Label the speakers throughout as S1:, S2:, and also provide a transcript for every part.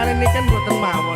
S1: kalian ini kan buatan mawon.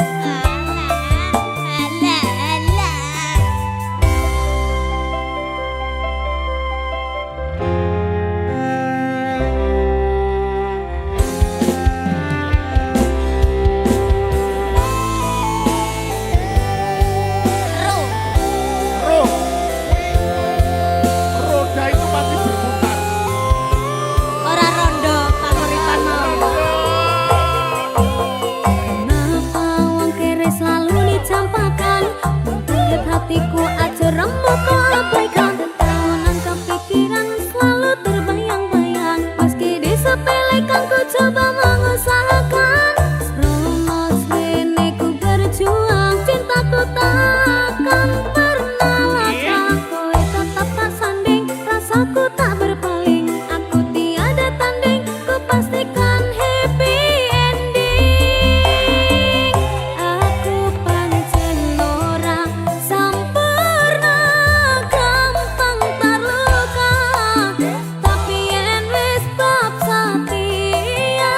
S2: Hatiku aja remuk kau abaikan. Tahunan kepikiran selalu terbayang-bayang. Meski disepelekan ku coba mengusahakan. Rumos ini ku berjuang. Cintaku takkan pernah latah. Kowe tetap tak sanding. Rasaku tak berpaling. Aku tiada tanding. Ku pastikan happy ending. Aku pancen ora gampang terluka, tapi yen wis bab setia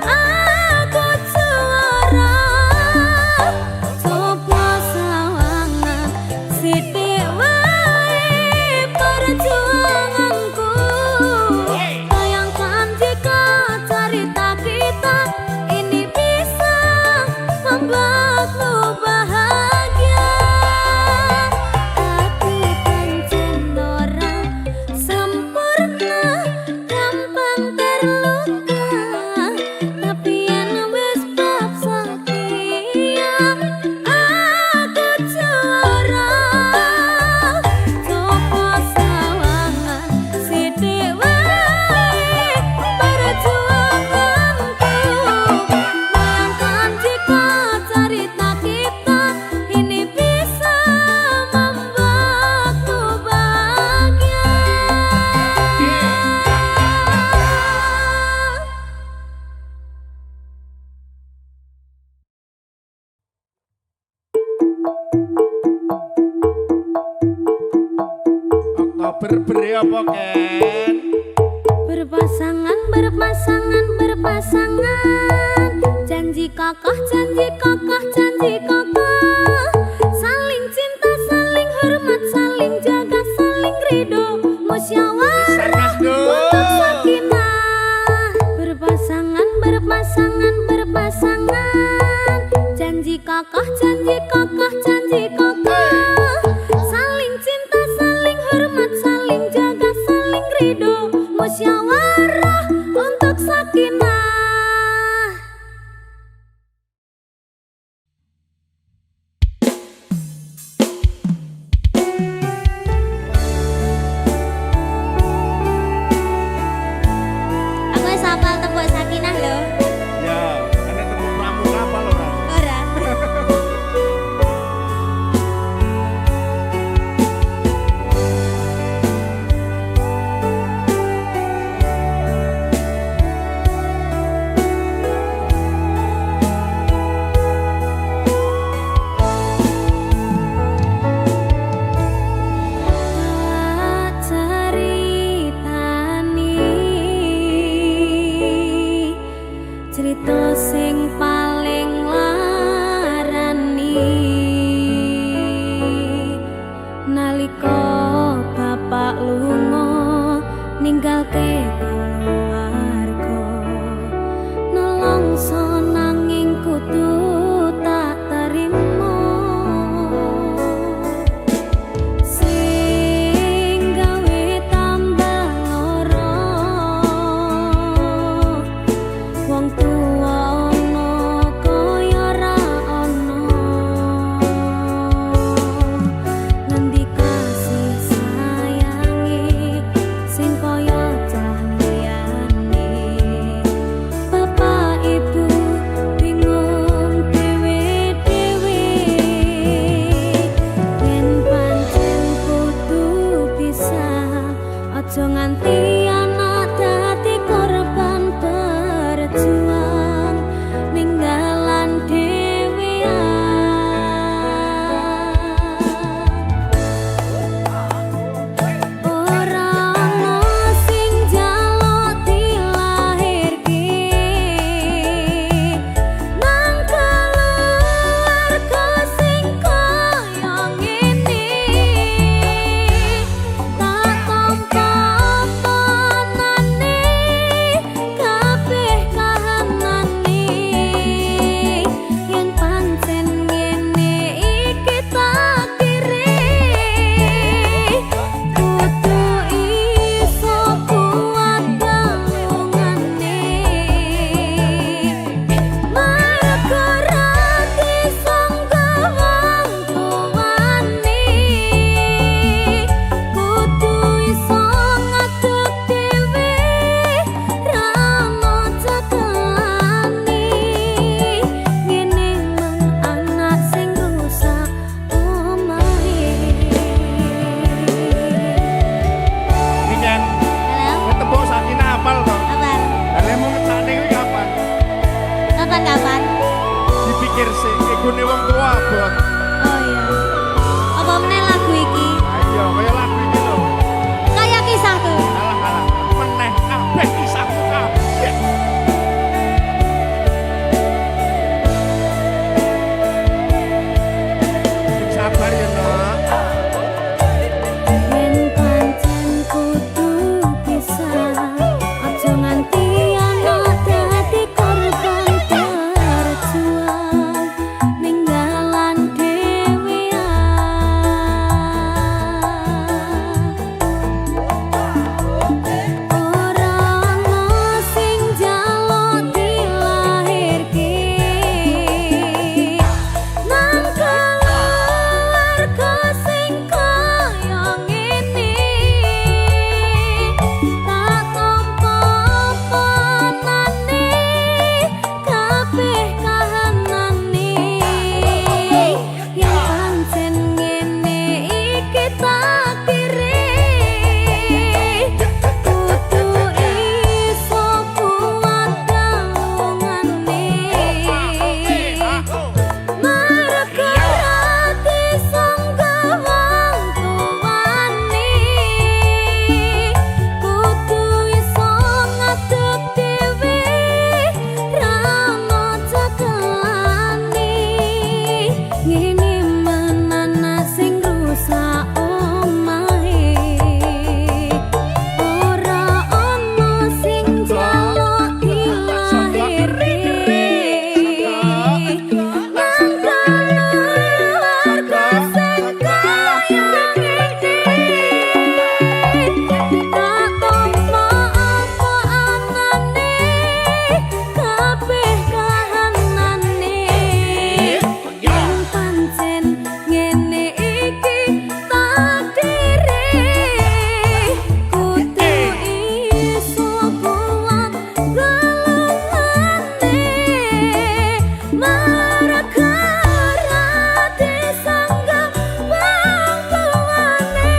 S2: aku juara. Coba sawangan sithik wae perjuanganku. Bayangkan jika cerita kita ini bisa membuatmu bahagia. Aku pancen ora sempurna, gampang terluka, tapi yen wis bab setia aku juara. Coba sawangan sithik wae perjuanganku. Bayangkan jika cerita kita ini bisa membuatmu bahagia.
S1: Oktober beri apa Ken?
S2: Berpasangan, berpasangan, berpasangan. Janji kakak, janji kakak, janji kakak. Saling cinta, saling hormat, saling jaga, saling ridho, musyawarah untuk sakinah. Berpasangan, berpasangan, berpasangan. Janji kakak, janji kakak, janji kakak. Saling cinta, saling hormat, saling jaga, saling ridho, musyawarah untuk sakinah. Aku wis hafal tembok sakinah lho.
S1: Ya, ada tepuk pramuka apa lho kan?
S2: Ora.
S1: mikir sih, igune wong tua bot.
S2: Oh iya. Apa meneh lagu iki?
S1: Ayo, kaya lagu ini lho.
S2: Kayak kisahku.
S1: Alah, meneh kabeh kisahku kabeh. Sabar ya, Nok.
S2: Yen pancen kudu pisah, aja nganti ana dadi korban berjuang ninggalan ora ana sing njaluk dilahirke nang keluarga sing kaya ngene tak tampa panane kabeh kahanane yen pancen ngene iki takdire kudu iso kuat galungane Marga ati sanggawang tuwane kudu iso ngadeg dhewe ra moco kelane ngene menana sing rusak omahe ora ana sing njaluk dilahirke nang keluarga sing kaya ngene tak tampa apa anane kabeh kahanane yen pancen ngene iki takdire kudu iso kuat galungane marga rati sangga bangkuane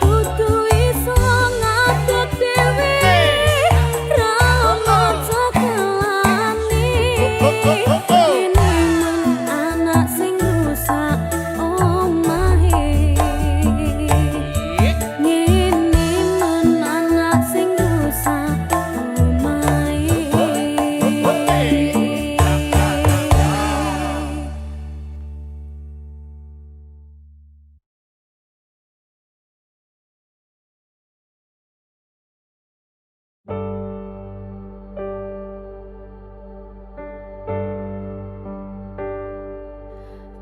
S2: kudu iso ngadeg dhewe ra moco kelane ngene anak sing rusak omahe ngene anak sing rusak omahe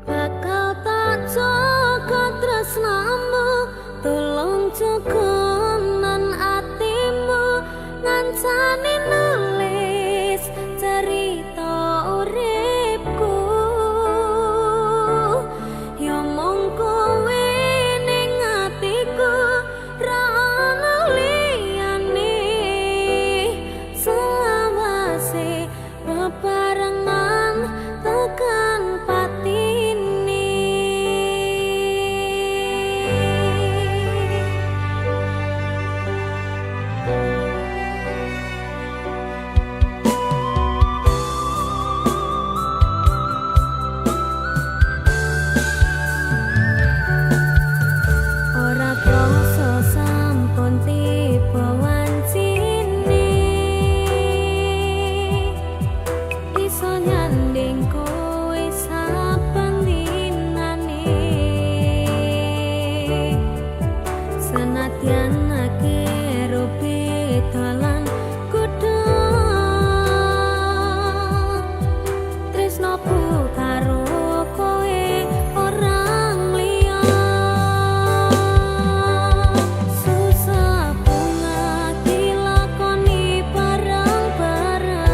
S2: bakal tak jaga tresnamu tolong jaga nan atimu ngancani nulis cerita uripku ya mung kowe ning atiku ra ana liyane selawase bebarengan tekan patine ora krasa sampun tiba wancine iso nyanding kowe saben dinane senadyan akeh beda kudu tresnoku karo kowe orang liya susah bunga dilakoni bareng-bareng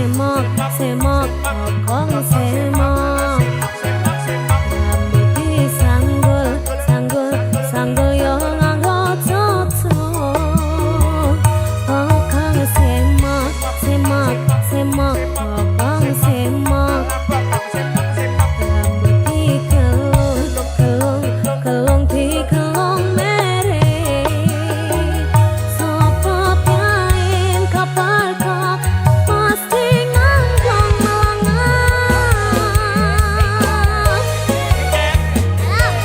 S2: semok semok kokong semok rambut disanggul sanggul sanggul yo nganggo cocok kokong semok semok semok kokong semok rambut dikelung kelung kelung dikelung mere sopo piain kapal kok pasti ngangkong melangan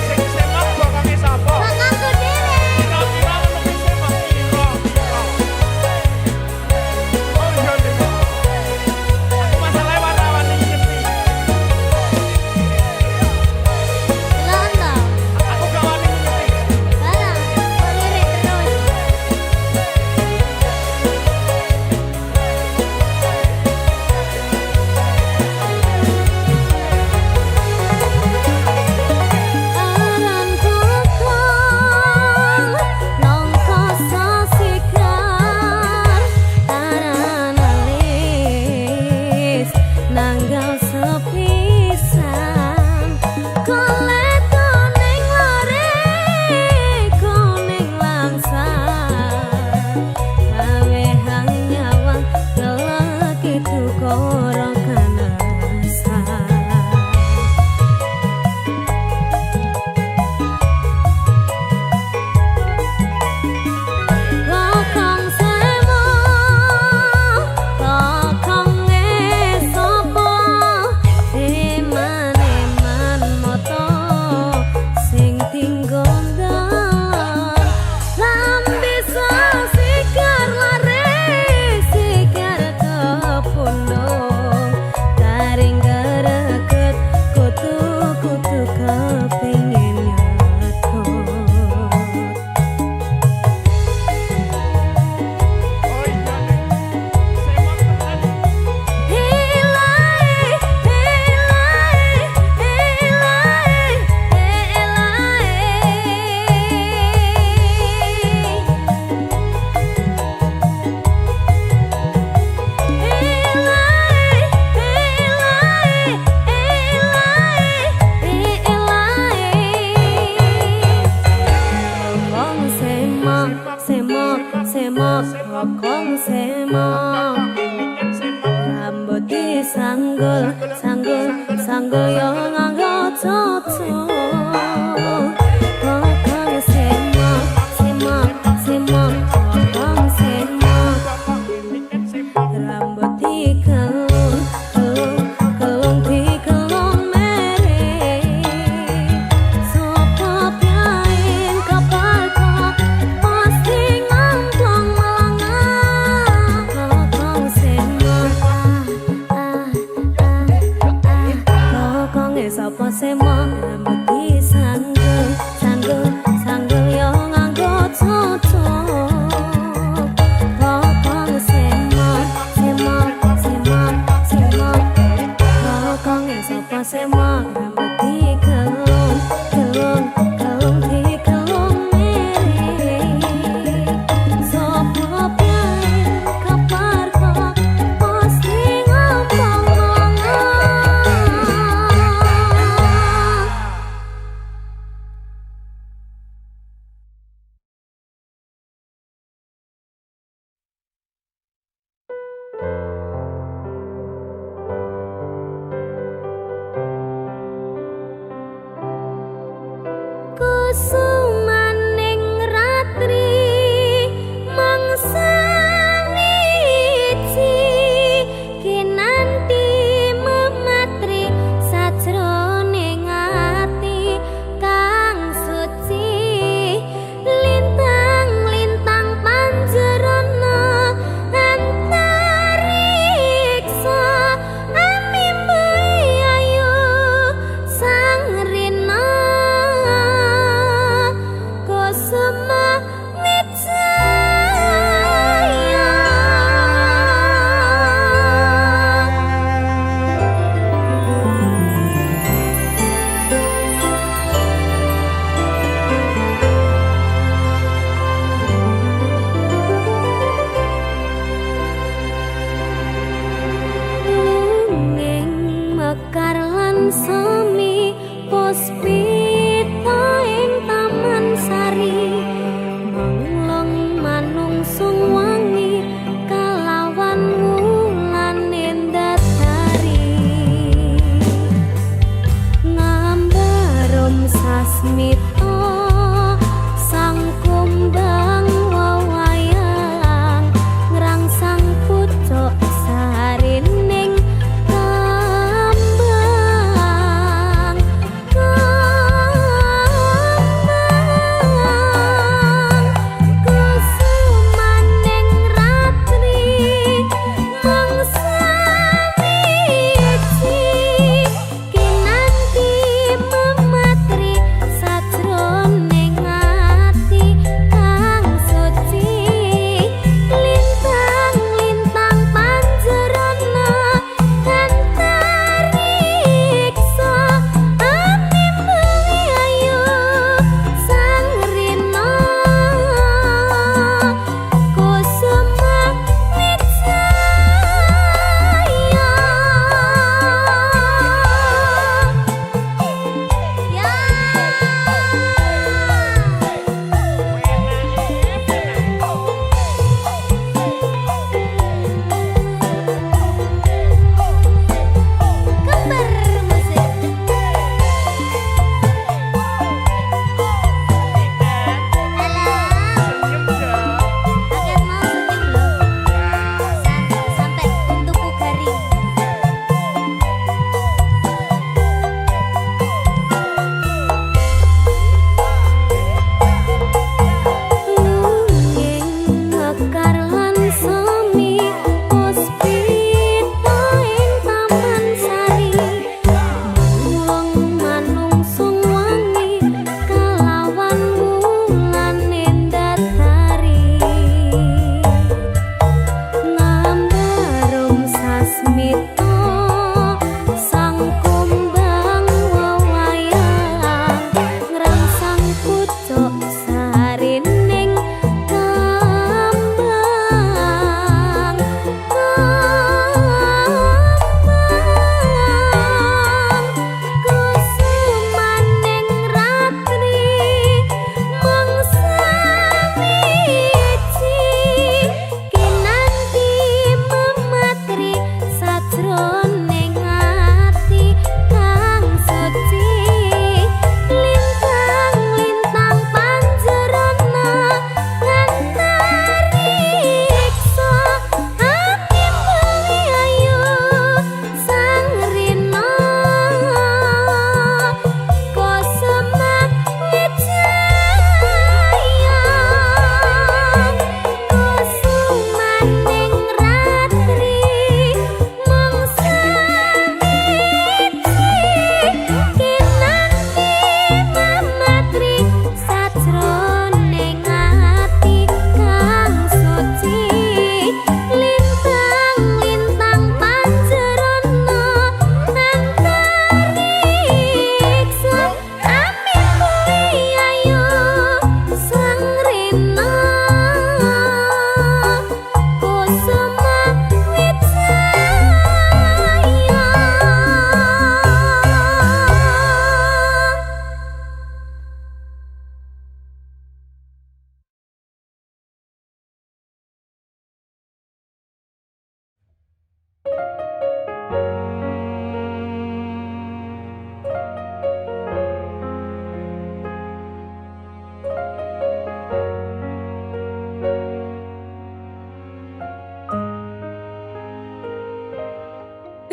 S1: Sing semok bokonge sapa?
S2: Bokongku dhewe
S1: Kira-kira lebih semok piro? Oh iya nih. Aku masalah wartawan ini ngerti.
S2: Londo
S1: Aku gak wani ngerti.
S2: barang kok lirik terus aran kokong nongko sasikar aran alis nanggal sepisan kolet kuning lare kuning langsat gawe hang nyawang kelak itu korong kanasan kokong semok kokong esopo eman eman moto sing tinggon dalan lambi sikar lare sikar kepundung garing gereket kutu kutu kepingin nyetot
S1: Oh iya nih. Semok tenan.
S2: Hilai, semok, semok, kokong semok rambut disanggul, sanggul, sanggul yo nganggo cocok kokong semok, semok, semok, kokong semok rambut dikelung, kelung, kelung dikelung mere sopo piain kapal kok pasti ngangkong melangan kokong semok kokong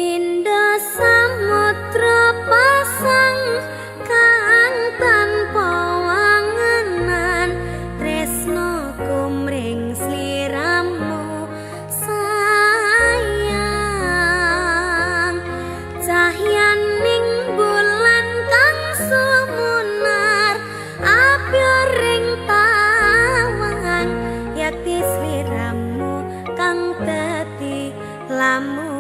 S2: Pindha samudra pasang kang tanpa wangenan tresno kumring sliramu sayang cahyaning bulan kang sumunar apyo ring tawang yakti sliramu kang dadi lamunan.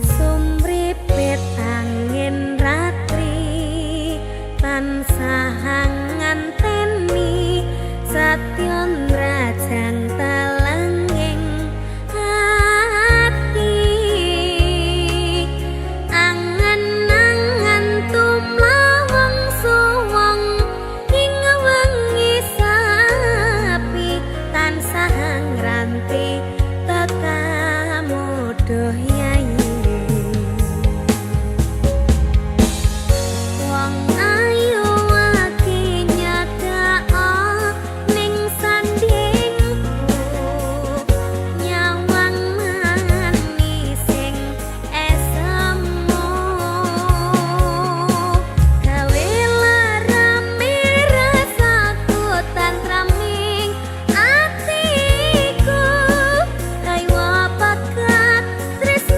S2: Sumripet angin ratri tansah nganteni satyon rajang talenging hati angen-angen tumlawang suwung ing wengi sapi tansah ngranti tekamuduh yayi wong ayu aki nyadao ning sandingku nyawang manising esemu gawe larame rasaku tantraming atiku kaya bakat tresno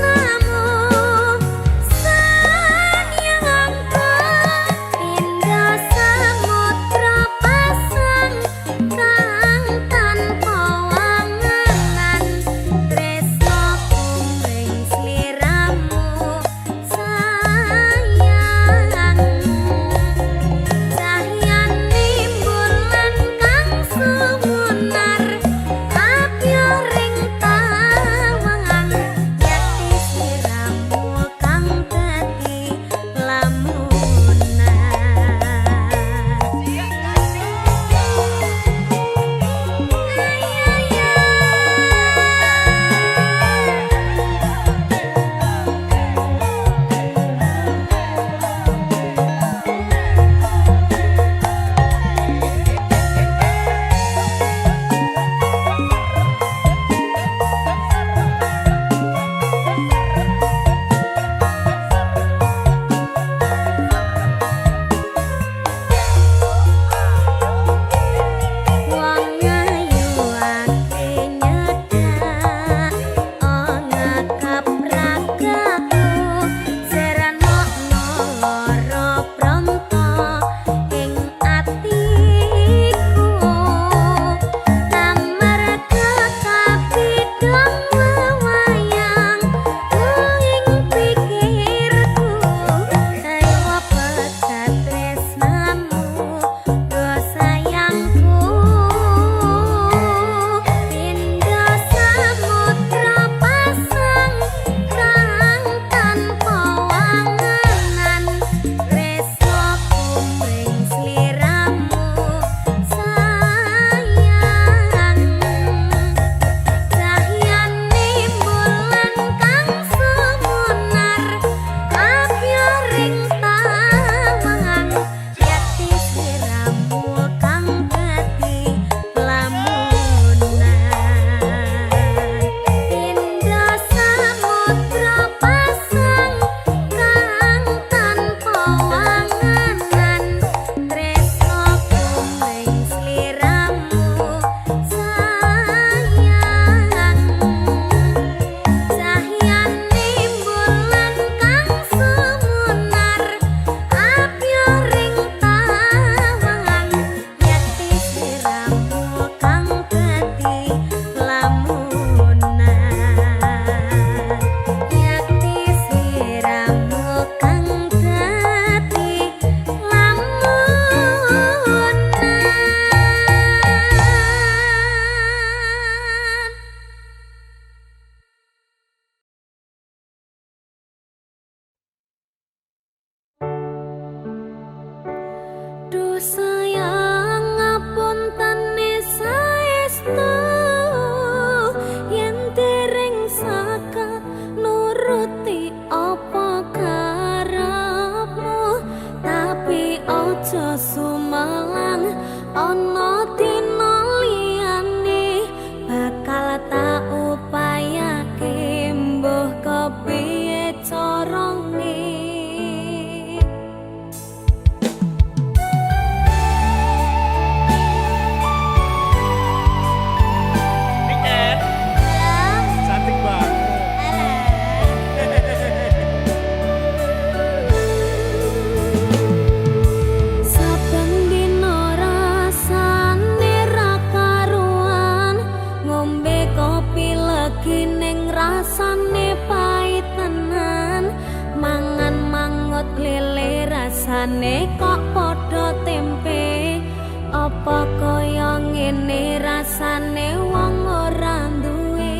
S3: rasane kok padha tempe apa kaya ngene rasane wong ora duwe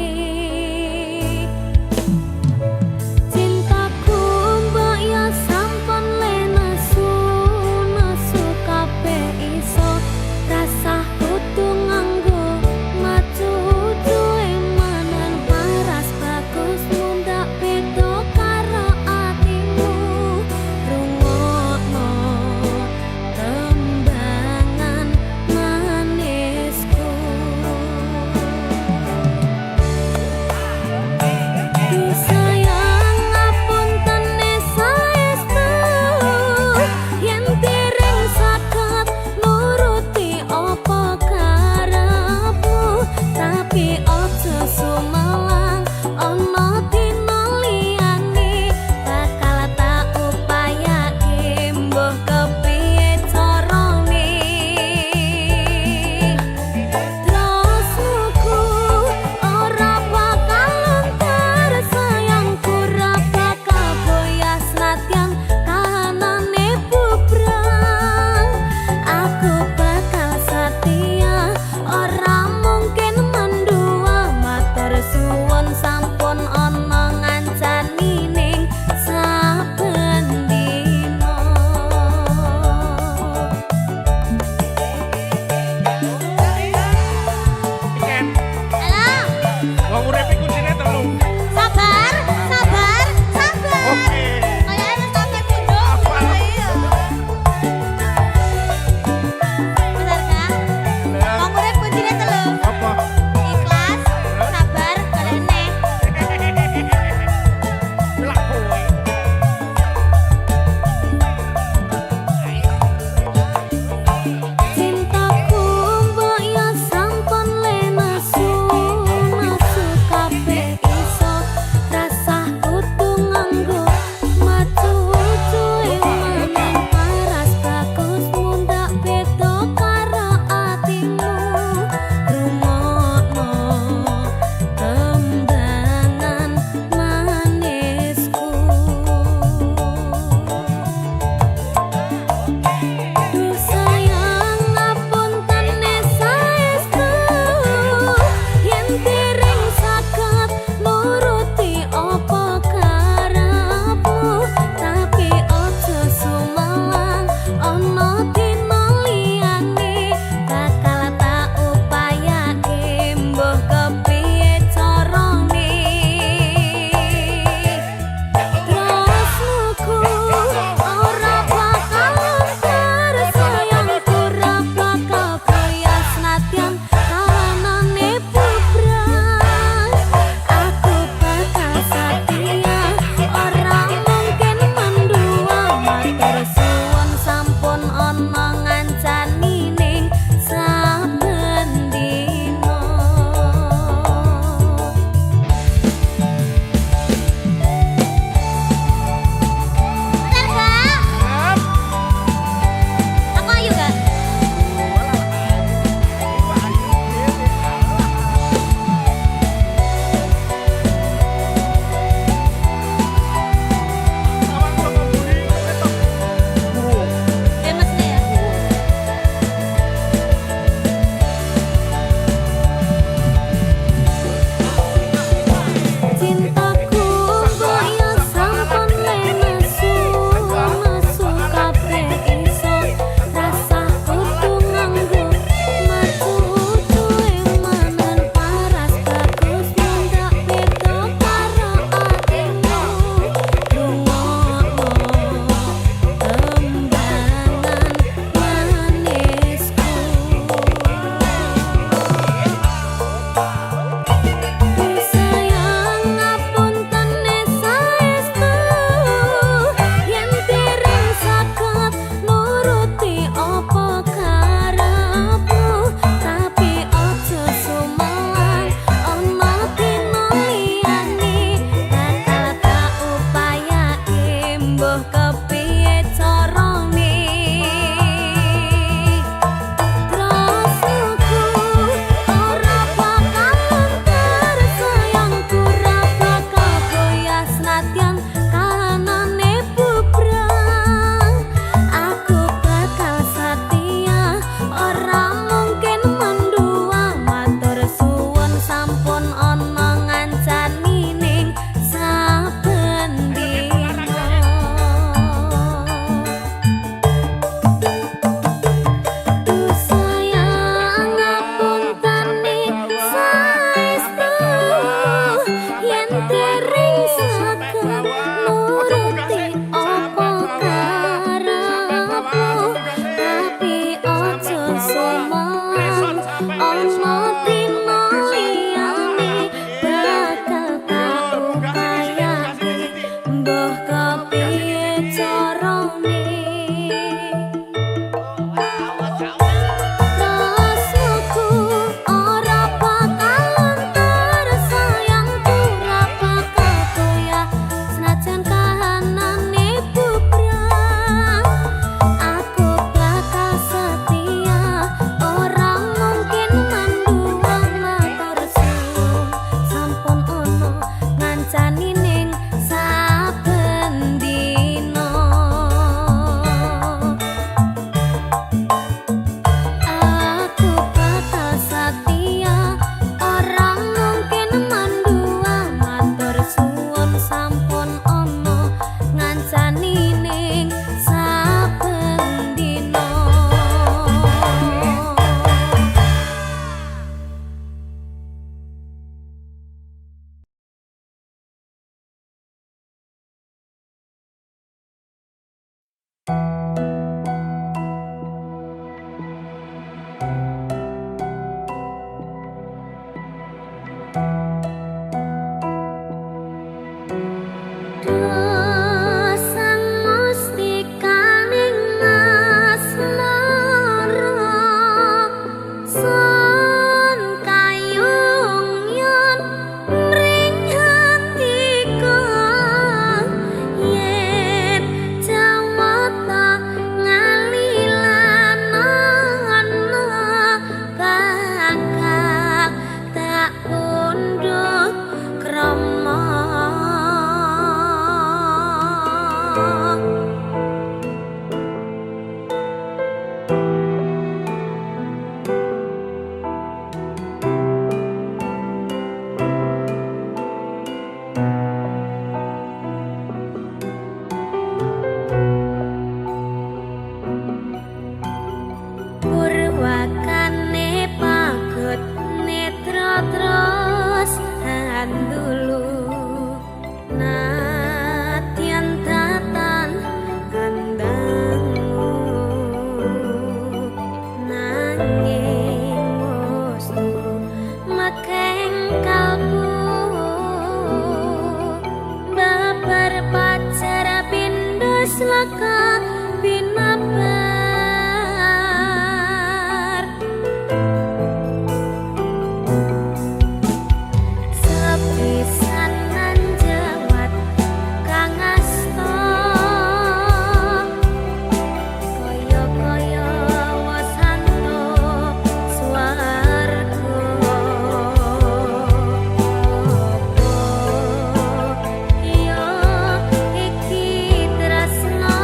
S3: cintaku mbok ya sampun le nesu kabeh iso rasa kudu nganggo matu duwe manan paras bagus mundak beda karo atimu rungokno tembangan manisku Sang mustikaning asmara son kayung yen mring hatiku yen jawata ngalilan ana bakal tak unduh krama Purwakane pagut netra terus handulu nadyan tatan andangmu nanging mustu makeng kalbu babar pacar pindho slaka binabar sepisanan jawat kang asta kaya-kaya wasanto swarga apa ya iki tresna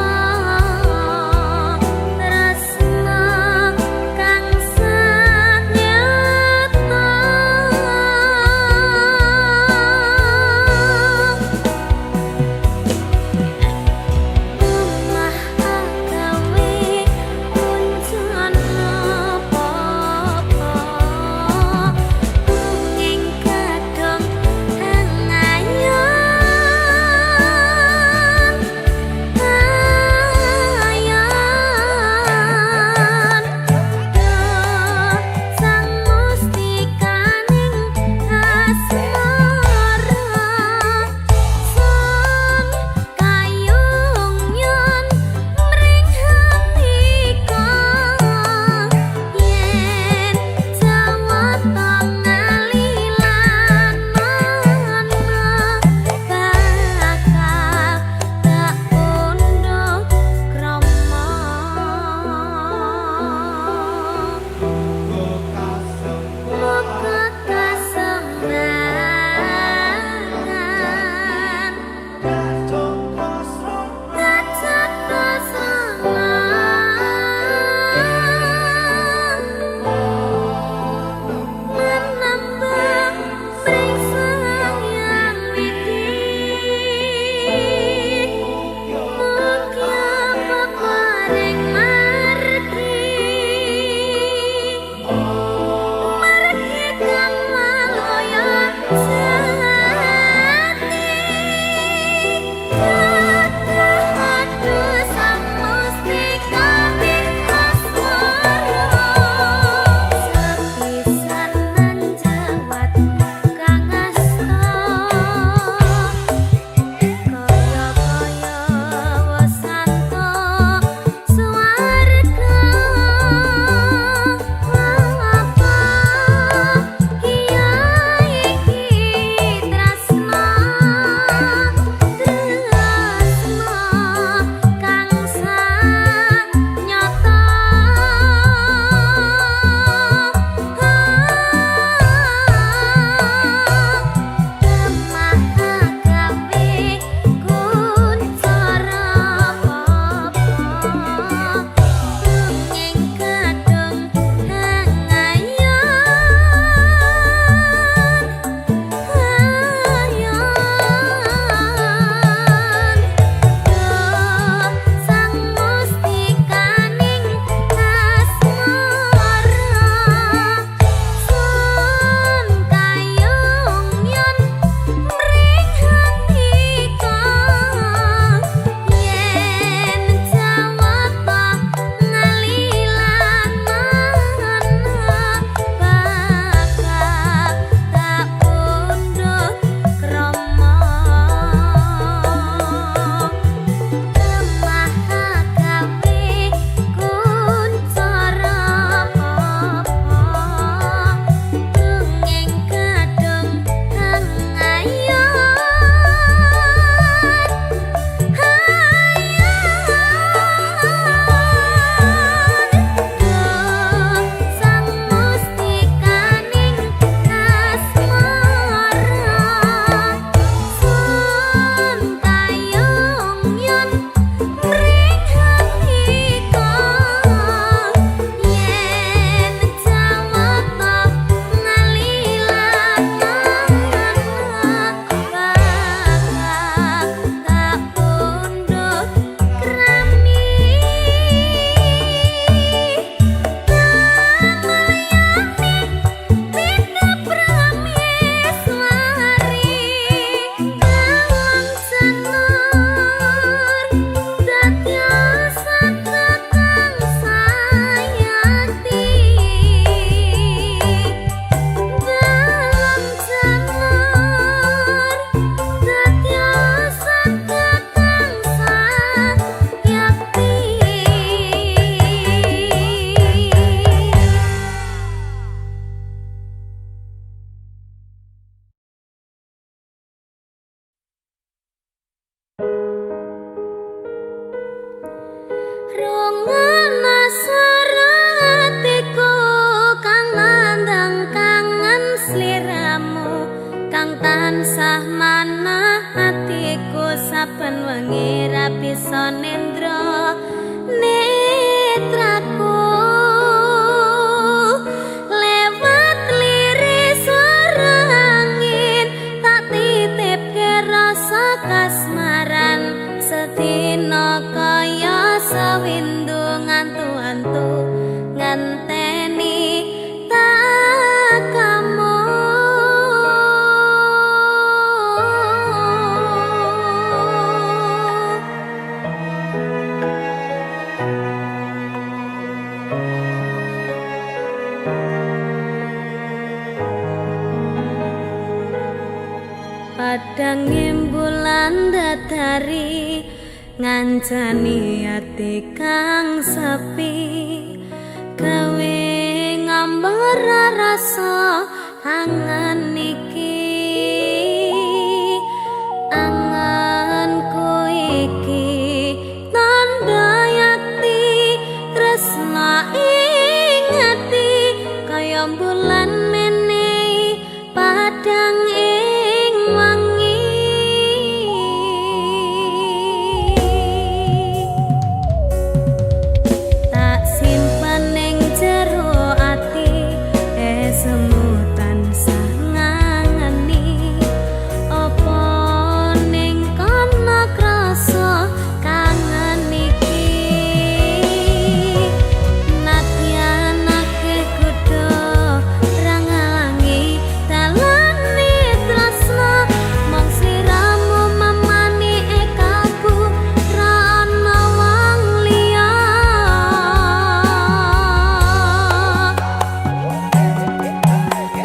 S3: tansah manah atiku saben wengi ra bisa nendra netraku lewat liris swara angin tak titipke rasa kasmaran sedina kaya sawindu ngantu-antu ngenteni tak kamu. Padang bulan datari ngancani ati kang sepi gawe ngambar rasa angan iki anganku iki tanda yakti tresna ing ati kaya bulan menehi padang ing wangi tak simpen ning jero ati semutan sangangani apa ning kana krasa kangen iki nadyan akeh kudu rangalangi dalane tresna mong sliramu mamani ekaku ra ana wong liya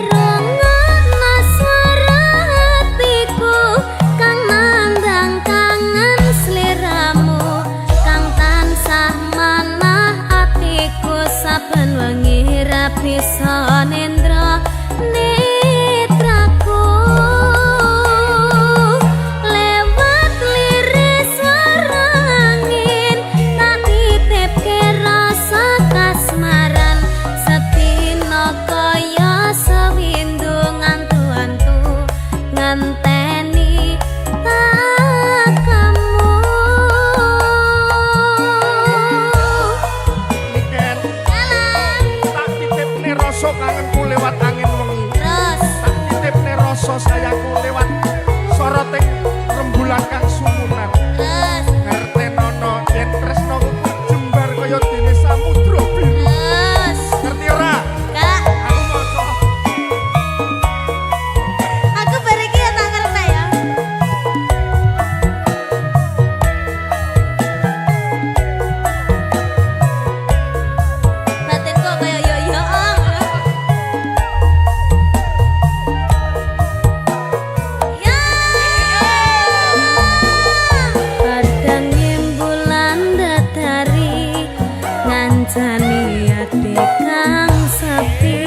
S3: rungokna swara hatiku kang nandang kangen sliramu kang tansah manah atiku saben wengi ra bisa nendra netraku lewat liris swara angin tak titipke rasa kasmaran sedina kaya sawindu ngantu-antu ngenteni tak kamu.
S1: Niken tak titipne rasa kangenku lewat angin wengi
S3: Terus
S1: tak titipne rasa sayangku lewat soroting rembulan kang sumunar
S3: terus
S1: ngertenono yen tresnaku jembar kaya dene samudra biru
S3: terus
S1: ngerti ora
S3: Kak,
S1: aku maca
S3: aku bariki ya tak ngerti ya. Batinku kaya yo-yo ya. Padang bulan datari ngancani ati kang sepi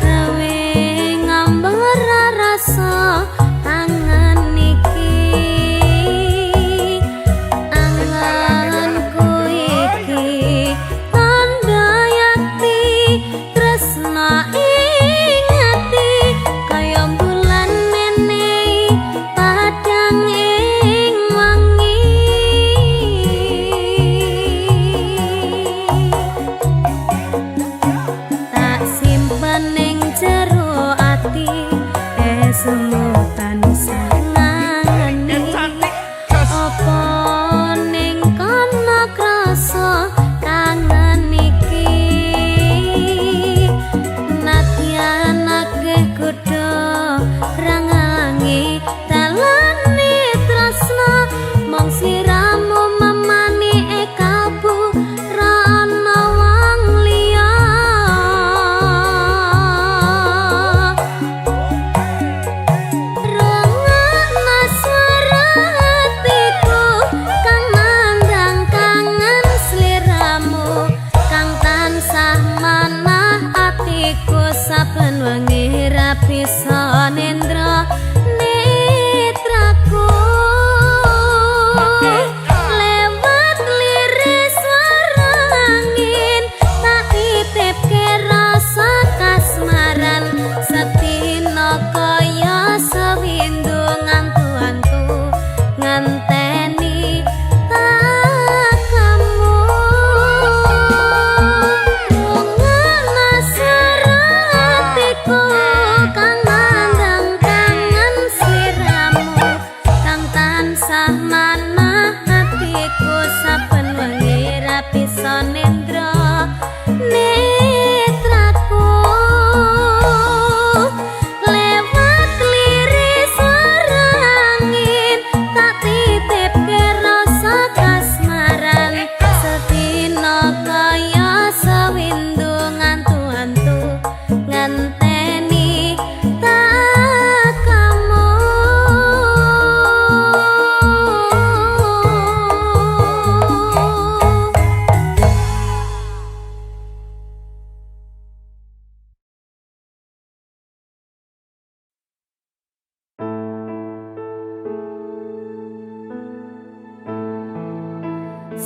S3: gawe ngambar rasa angan iki anganku iki tanda yakti tresna ing ati kaya bulan menehi padang ing wangi tak simpen ning jero ati semutan sangangani
S1: cantik jas
S3: apa ning kana krasa kangen iki nadyan akeh kudu rangalangi dalane tresna mong sliramu mamani ekabu ra ana wong liya rungokna swara hatiku kang nandang kangen sliramu kang tansah manah atiku saben wengi ra bisa nendra netraku lewat liris swara angin tak titipke rasa kasmaran sedina kaya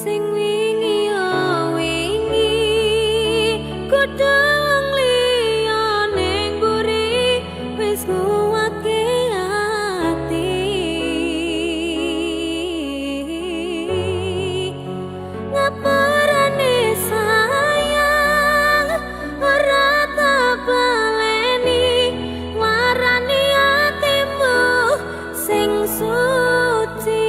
S3: sing wingi yo wingi kudu wong liya ning mburi wis nguwake ati ngapurane sayang ora tak baleni warani atimu sing suci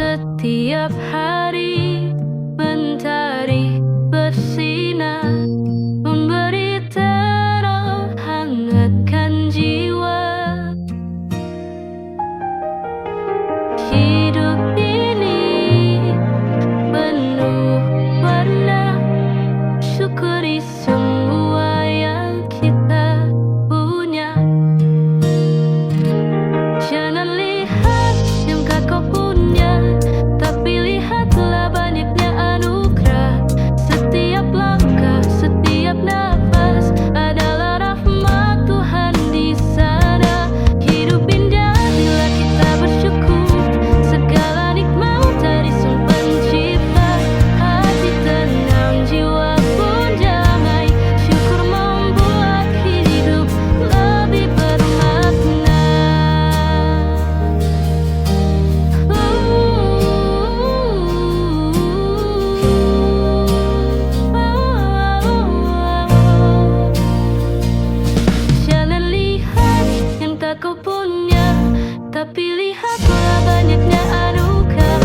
S3: Setiap hari mentari bersinar, memberi terang hangatkan jiwa. Hidup ini penuh warna, syukuri semua yang kita punya. Jangan lihat yang kau punya, tapi lihatlah banyaknya anugerah. Setiap langkah, setiap nafas adalah rahmat Tuhan di sana. Hidup indah bila kita bersyukur, segala nikmat dari Sang Pencipta. Hati tenang, jiwa pun damai, syukur membuat hidup lebih bermakna. Jangan lihat yang tak kau punya, tapi lihatlah banyaknya anugerah.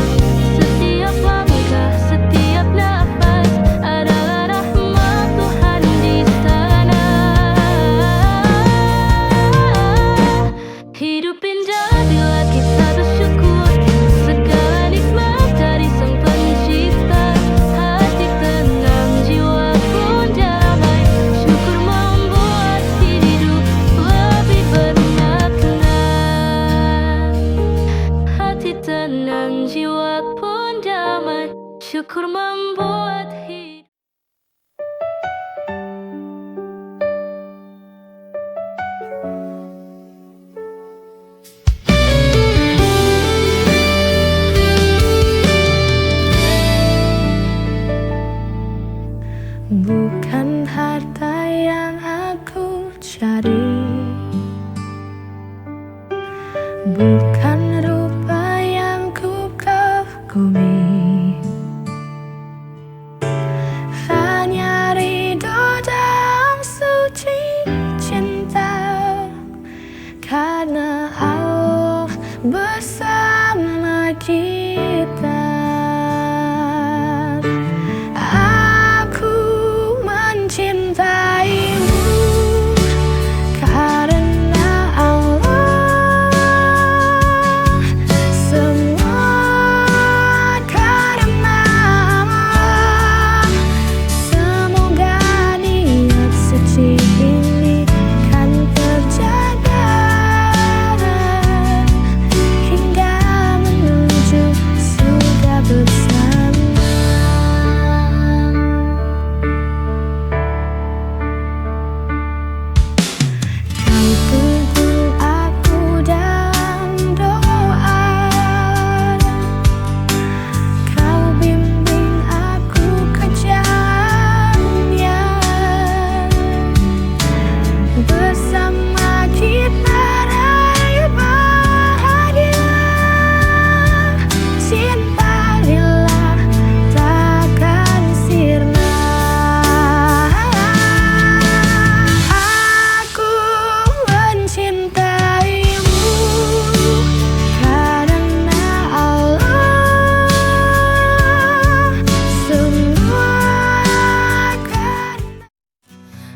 S3: Setiap langkah, setiap nafas adalah rahmat Tuhan di sana. Hidup indah bila kita bersyukur, segala nikmat dari Sang Pencipta. Hati tenang, jiwa pun damai, syukur membuat hidup lebih bermakna. Hati tenang, jiwa pun damai, syukur membuat hidup.
S4: Bukan harta yang aku cari, bukan rupa yang ku kagumi, hanya ridho dan suci cinta karena Allah bersama kita. Aku mencintaimu karena Allah, semua karena Allah. Semoga niat suci ini kan terjaga hingga menuju surga bersama. Kau tuntun aku dalam doa, kau bimbing aku ke jalannya. Bersama kita raih bahagia, cinta lillah takkan sirna. Aku mencintaimu karena Allah, semua karena.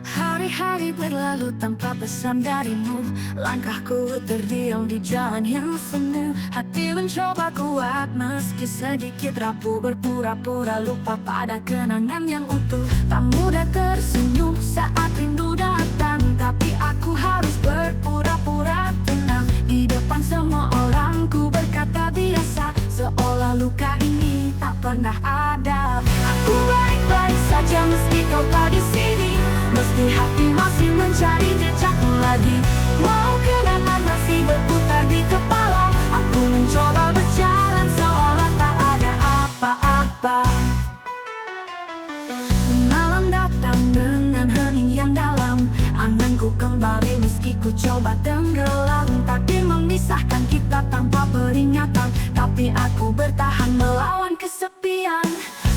S4: Hari-hari berlalu tanpa pesan darimu, langkahku terdiam di jalan yang semu. Hati mencoba kuat meski sedikit rapuh, berpura-pura lupa pada kenangan yang utuh. Tak mudah tersenyum saat rindu datang, tapi aku harus berpura-pura tenang. Di depan semua orang ku berkata biasa, seolah luka ini tak pernah ada. Aku baik-baik saja meski kau tak di sini, meski hati masih mencari jejakmu lagi. Mau kenangan masih berputar di kepala, aku mencoba berjalan seolah tak ada apa-apa. Malam datang dengan hening yang dalam, anganku kembali meski ku coba tenggelam. Takdir memisahkan kita tanpa peringatan, tapi aku bertahan melawan kesepian.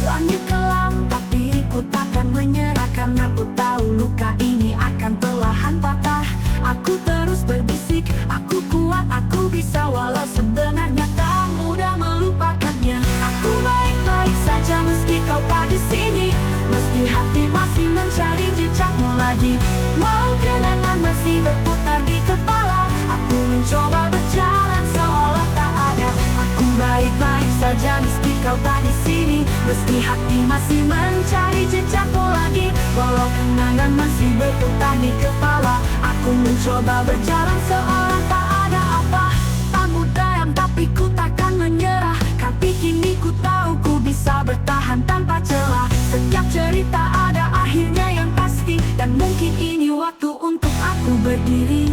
S4: Langit kelam tapi ku takkan menyerah, karena ku tahu luka ini akan perlahan patah. Aku Aku terus berbisik, aku kuat, aku bisa, walau sebenarnya tak mudah melupakannya. Aku baik-baik saja meski kau tak di sini, meski hati masih mencari jejakmu lagi. Walau kenangan masih berputar di kepala, aku mencoba berjalan seolah tak ada. Aku baik-baik saja meski kau tak di sini, meski hati masih mencari jejakmu lagi. Walau kenangan masih berputar di kepala, aku mencoba berjalan seolah tak ada apa. Tak mudah tapi ku takkan menyerah, tapi kini ku tahu ku bisa bertahan tanpa celah. Setiap cerita ada akhirnya yang pasti, dan mungkin ini waktu untuk aku berdiri.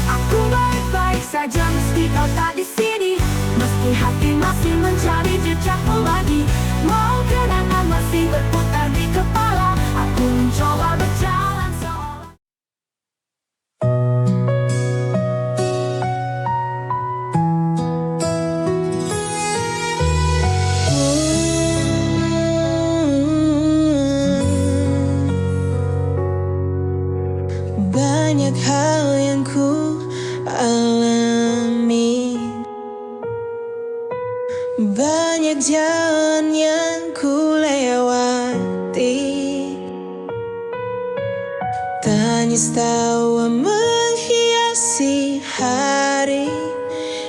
S4: Aku baik-baik saja meski kau tak di sini, meski hati masih mencari jejakmu lagi. Mau kenangan masih berputar di kepala, aku mencoba berjalan seolah.
S5: Banyak hal yang ku alami, banyak jalan yang ku lewati. Tangis tawa menghiasi hari,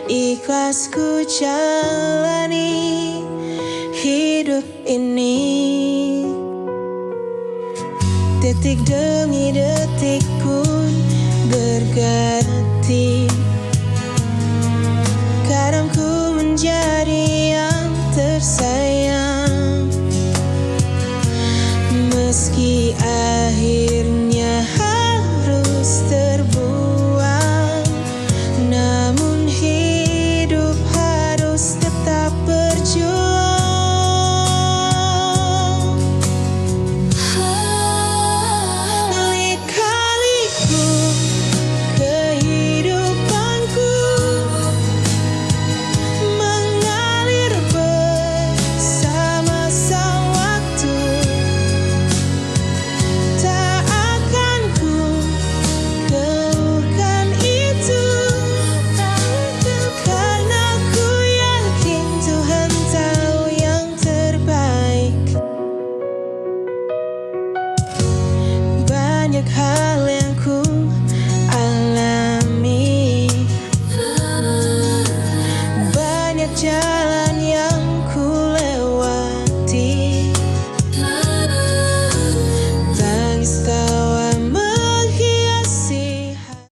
S5: ikhlas ku jalani hidup ini. Detik demi detik pun berganti, kadang ku menjadi yang tersayang, meski akhirnya harus terbuang. Namun hidup harus tetap berjuang. Lika-liku kehidupanku mengalir bersama sang waktu. Tak akan ku keluhkan itu, karena ku yakin Tuhan tahu yang terbaik. Banyak hal yang ku alami, banyak jalan yang ku lewati. Tangis tawa menghiasi hati.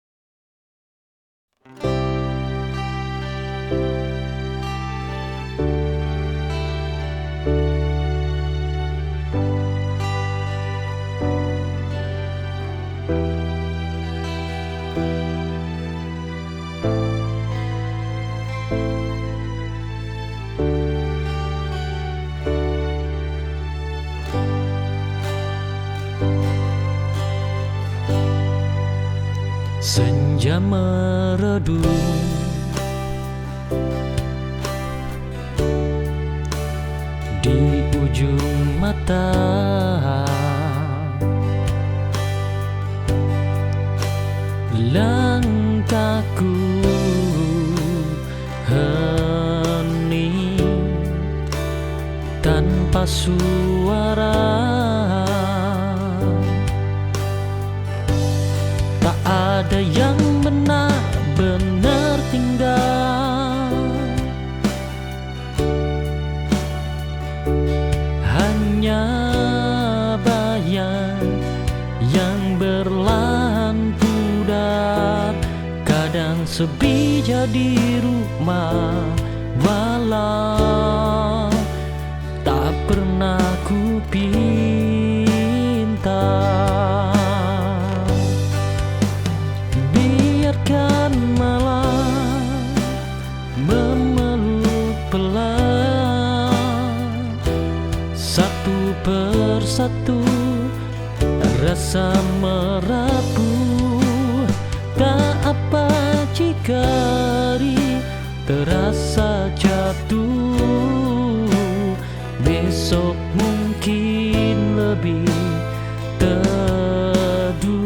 S6: Senja meredup, di ujung mata langkahku hening tanpa suara. Tak ada yang benar-benar tinggal, hanya bayang yang berlahan pudar. Kadang sepi jadi rumah, walau tak pernah ku pinta. Biarkan malam memeluk pelan, satu persatu rasa merapuh. Tak apa jika hari terasa jatuh, besok mungkin lebih teduh.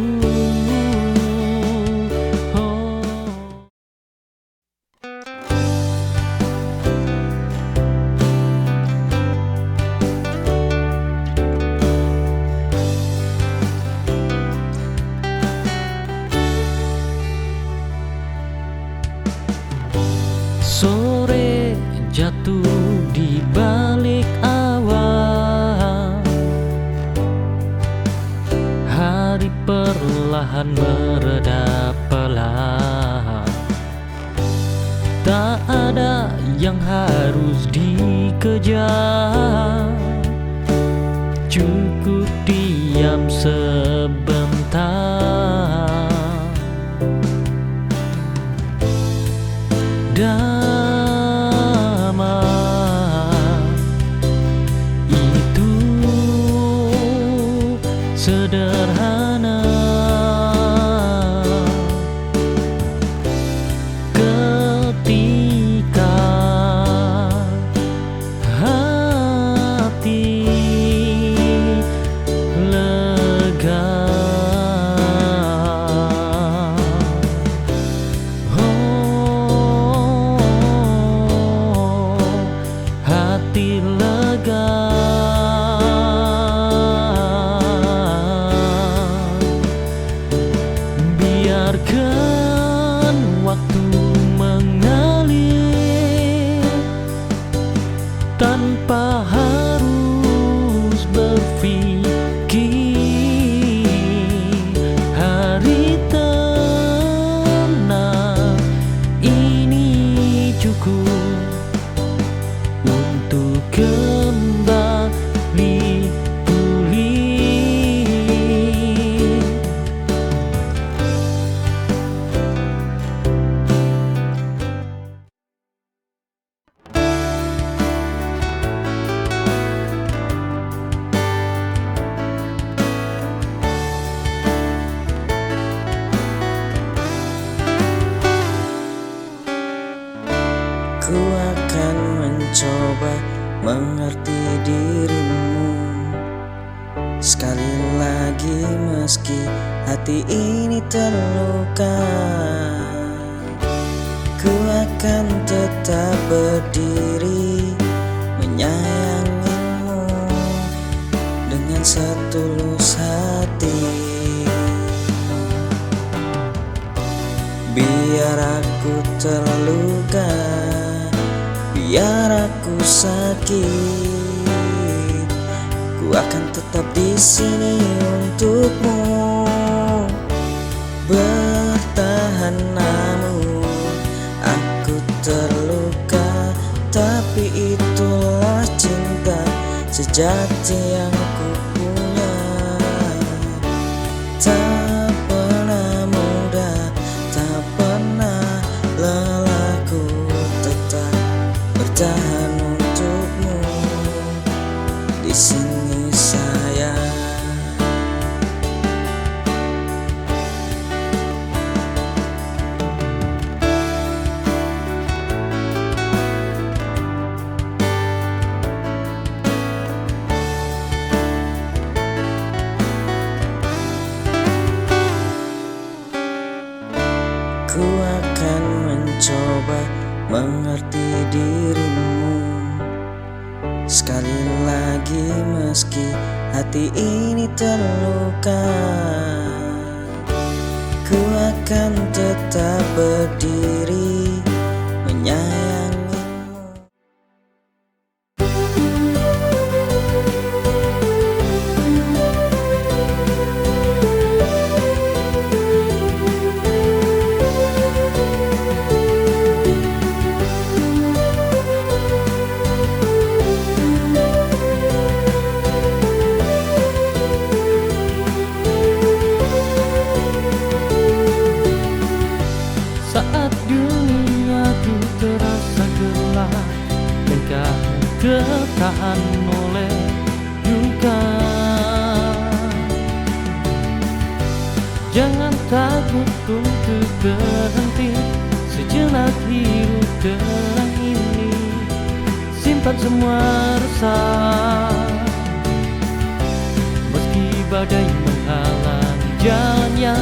S6: jatuh di balik awan. Hari perlahan mereda pelan. Tak ada yang harus dikejar, cukup diam sebentar. Damai itu sederhana, ketika hati lega. Hati lega, biarkan waktu mengalir tanpa harus berpikir. Hari tenang ini cukup untuk kembali pulih.
S5: Ku akan mencoba mengerti dirimu sekali lagi, meski hati ini terluka. Ku akan tetap berdiri menyayangimu dengan setulus hati. Biar aku terluka, biar aku sakit, ku akan tetap di sini untukmu. Bertahan namun aku terluka, tapi itulah cinta sejati yang ku punya. Tak pernah mudah, tak pernah lelah, ku tetap bertahan untukmu di sini sayang. Ku akan mencoba mengerti dirimu sekali lagi, meski hati ini terluka. Ku akan tetap berdiri menyayangimu.
S6: Saat duniaku terasa gelap dan kau tertahan oleh duka, jangan takut untuk berhenti sejenak, hidup terang ini. Simpan semua resah, meski badai menghalangi jalannya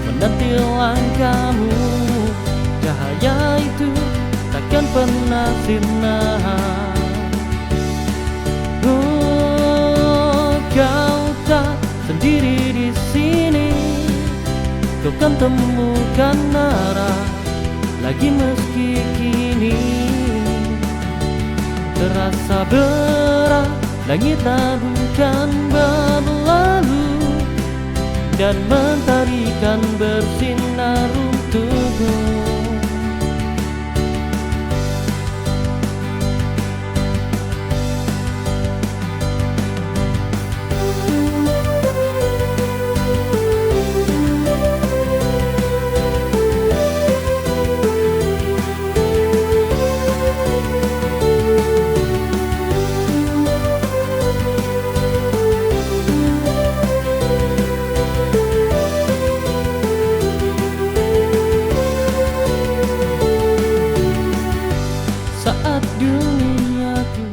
S6: menanti langkahmu. Cahaya itu takkan pernah sirna. Oh, kau tak sendiri di sini. Kau kan temukan arah lagi meski kini terasa berat, langit bukan berlalu, dan mentari kan bersinar untukmu. Saat duniaku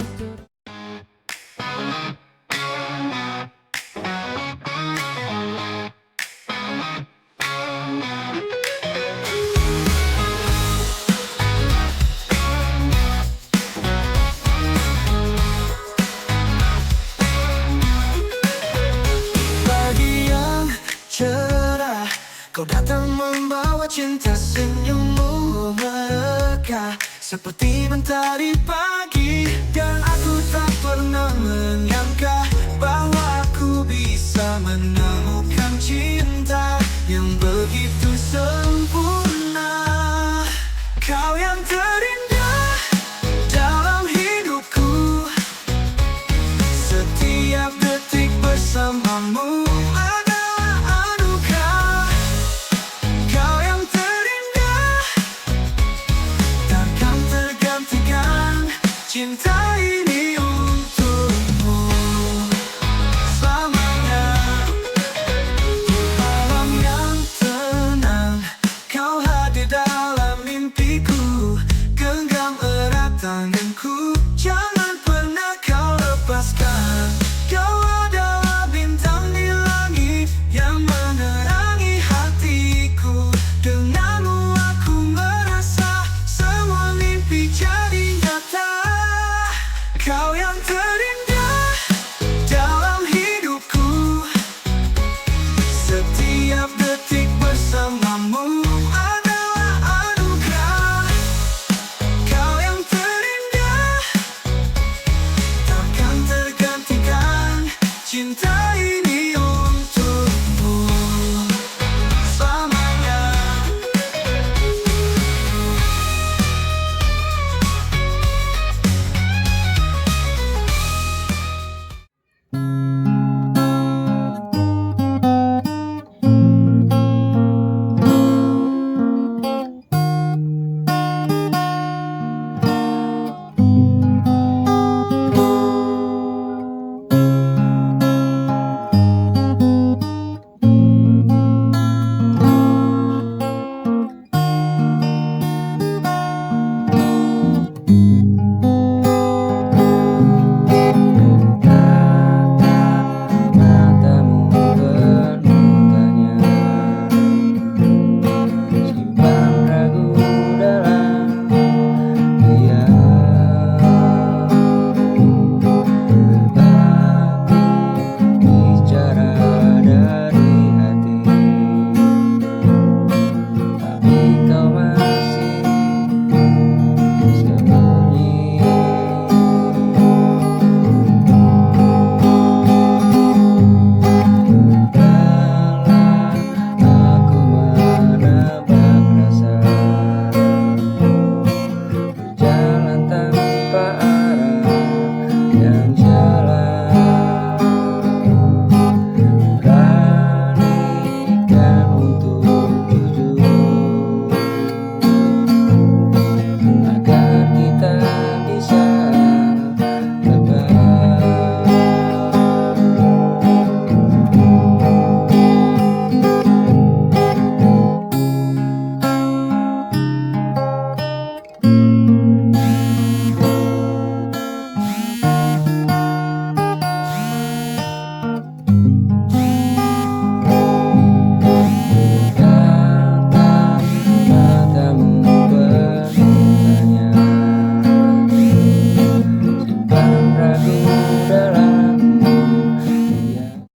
S7: Pagi yang cerah, kau datang membawa cinta, senyummu mereka seperti mentari pagi. Dan aku tak pernah menyangka bahwa aku bisa menemukan cinta yang begitu sempurna. Kau yang terindah dalam hidupku, setiap detik bersamamu adalah anugerah. Kau yang terindah, takkan tergantikan cinta